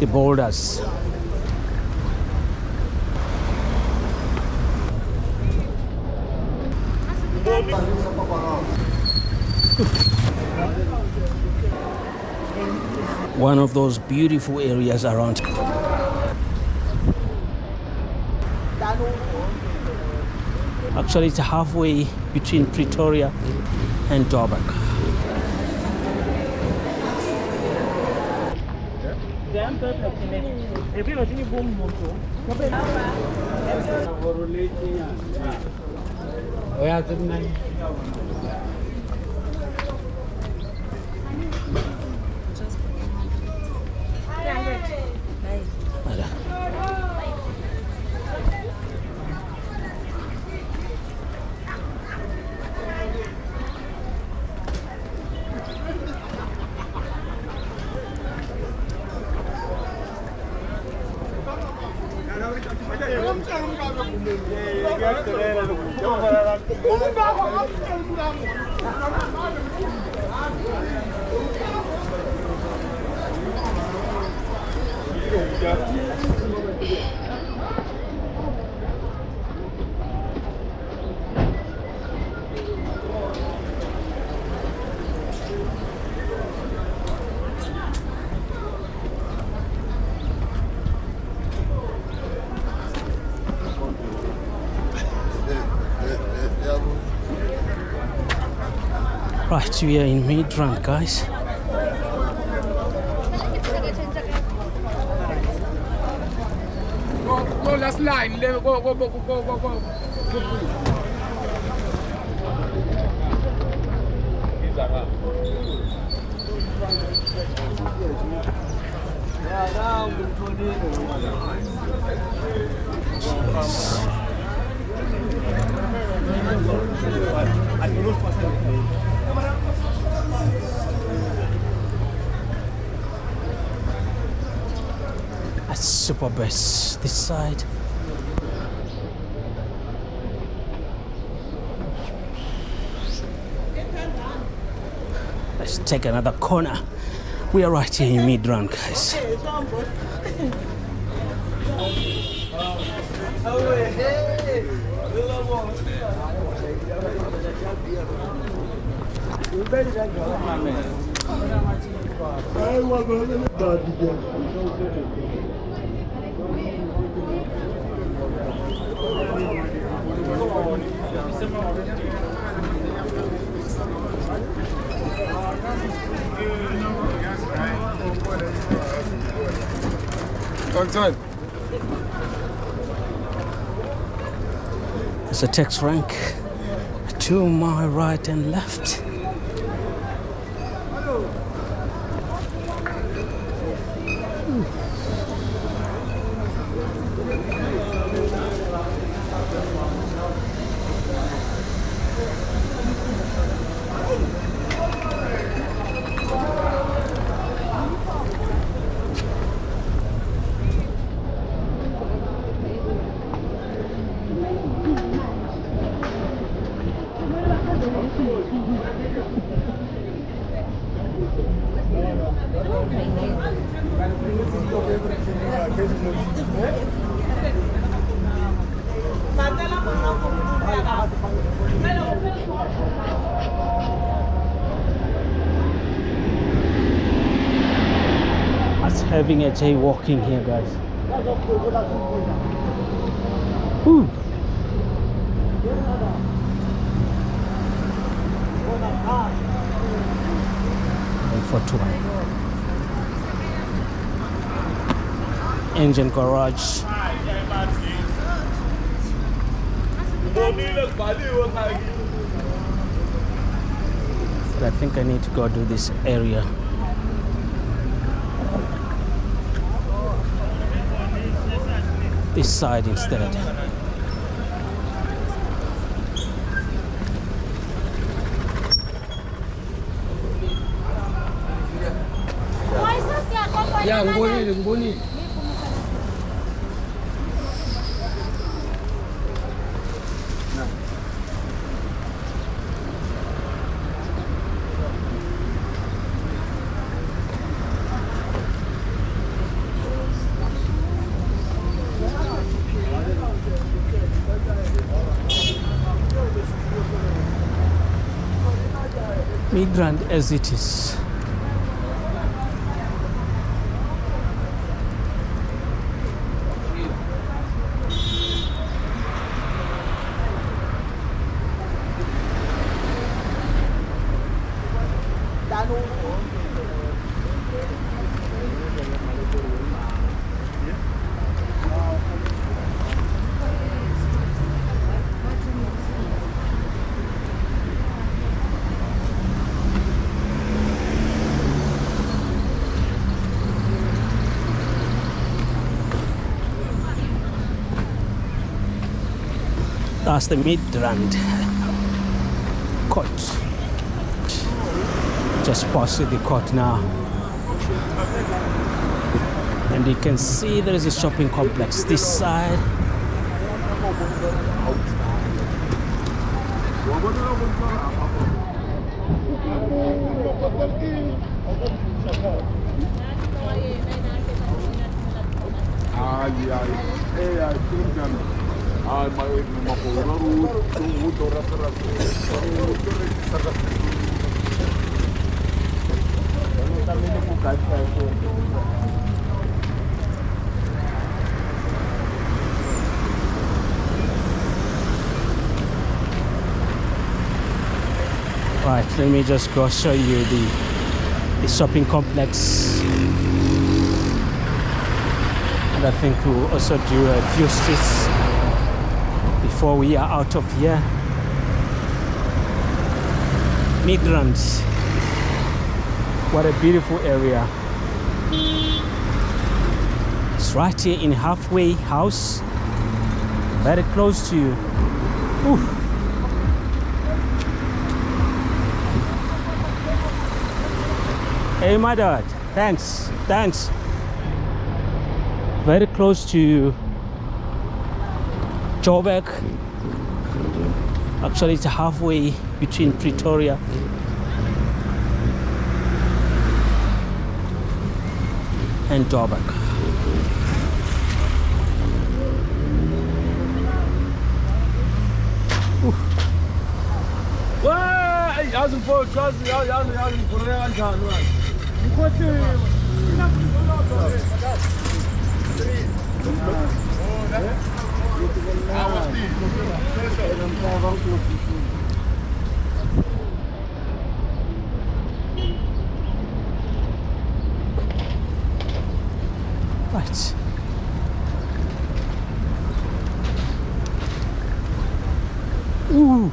The Boulders. One of those beautiful areas around. Actually, it's halfway between Pretoria and Joburg. Right, we are in Midrand, guys. Go last line. Go. That's super best. This side. Let's take another corner. We are right here in Midrand, guys. There's a tax rank to my right and left. Us having a jaywalking here, guys. Woo. For 2. Engine garage. I think I need to go to this area. This side instead. Yeah, ngibonile. Midrand as it is. That's the Midrand court. Just past the court now. And you can see there is a shopping complex this side. Right, let me just go show you the shopping complex. And I think we'll also do a few streets before we are out of here. Midrand. What a beautiful area. It's right here in Halfway House. Very close to you. Ooh. Hey, my dad. Thanks. Very close to Joburg. Actually, it's halfway between Pretoria and Joburg. Right. Ooh.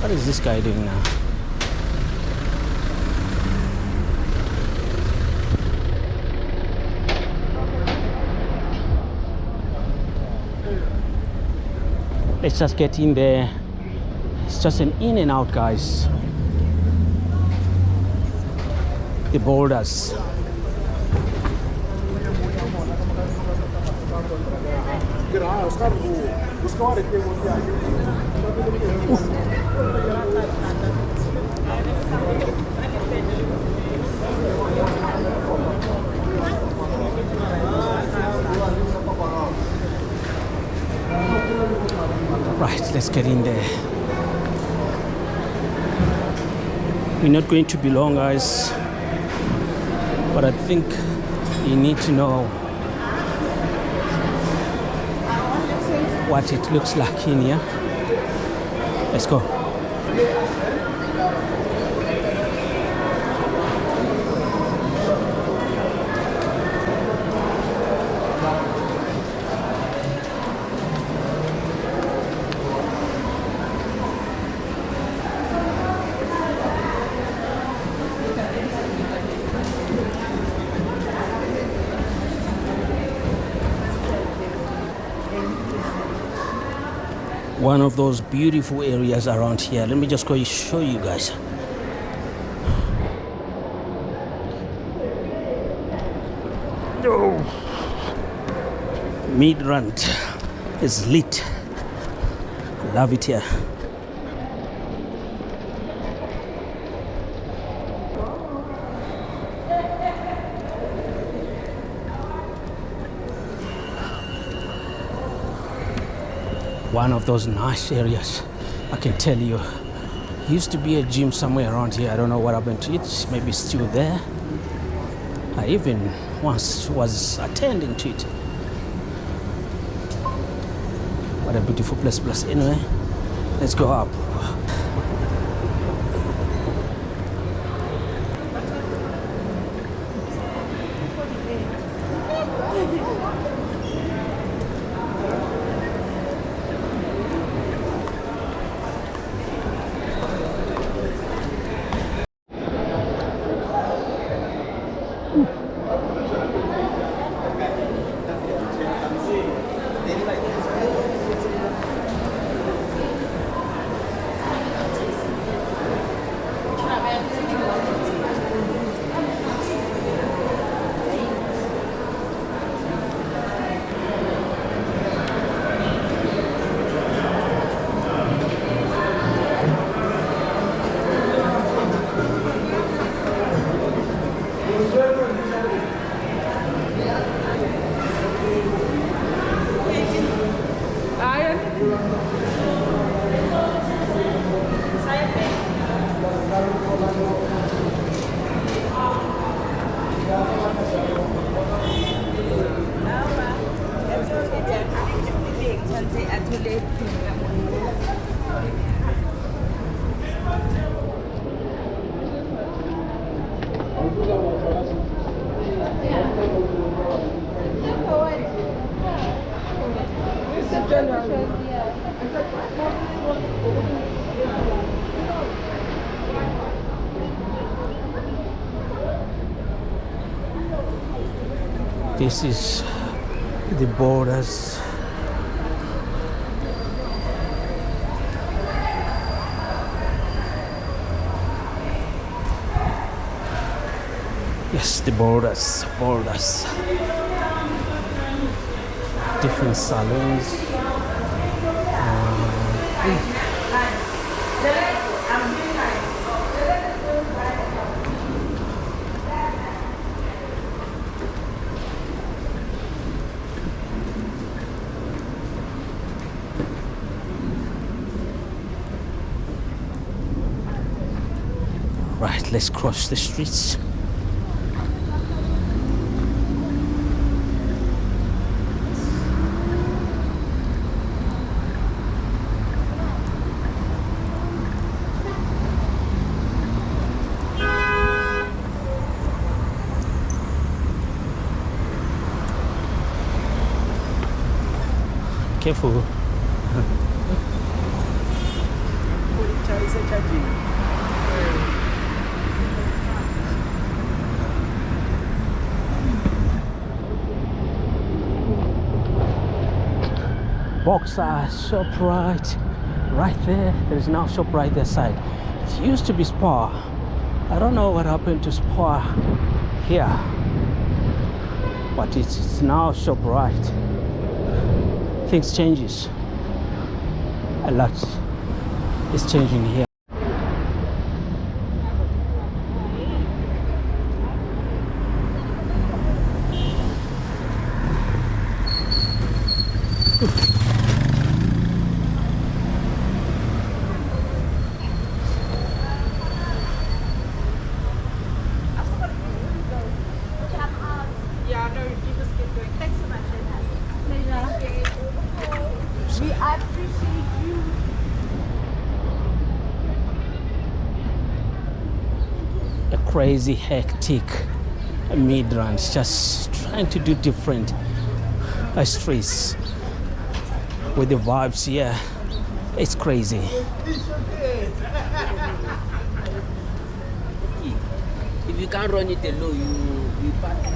What is this guy doing now? Let's just get in there. It's just an in and out, guys. The Boulders. Right, let's get in there. We're not going to be long, guys, but I think you need to know what it looks like in here. Let's go. One of those beautiful areas around here. Let me just go show you guys. Oh. Midrand is lit. Love it here. One of those nice areas, I can tell you. Used to be a gym somewhere around here. I don't know what happened to it. Maybe it's still there. I even once was attending to it. What a beautiful place. Anyway, let's go up. This is the Boulders. Yes, the Boulders. Different salons. Right, let's cross the streets. Careful. Boxer ShopRite right there. There's now ShopRite that side. It used to be Spar. I don't know what happened to Spar here, but it's now ShopRite. Things changes a lot. It's changing here. Yeah, no, you just keep going. Thanks so much. I appreciate you. A crazy, hectic Midrand, just trying to do different streets with the vibes here. It's crazy. If you can't run it alone, you partner.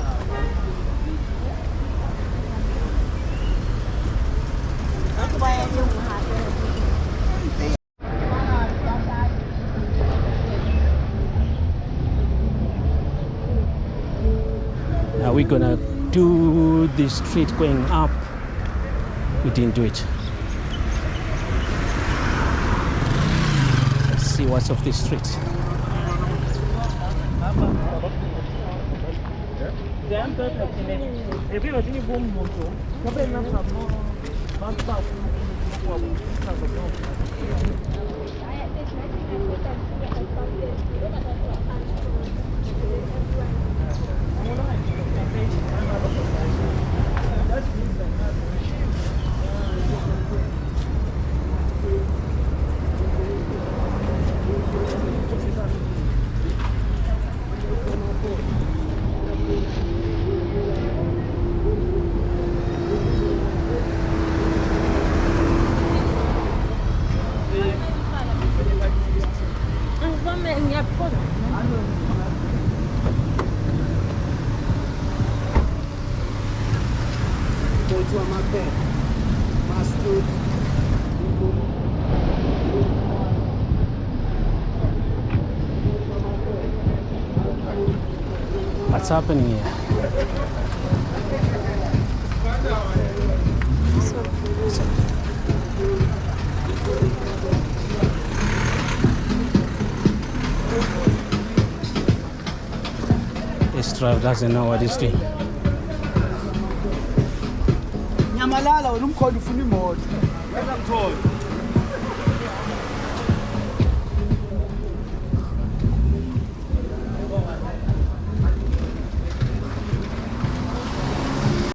Now we're gonna do the street going up. We didn't do it. Let's see what's off this street. What's happening here? This driver doesn't know what he's doing. Nyamalala wena umkhonto ufuna imoto.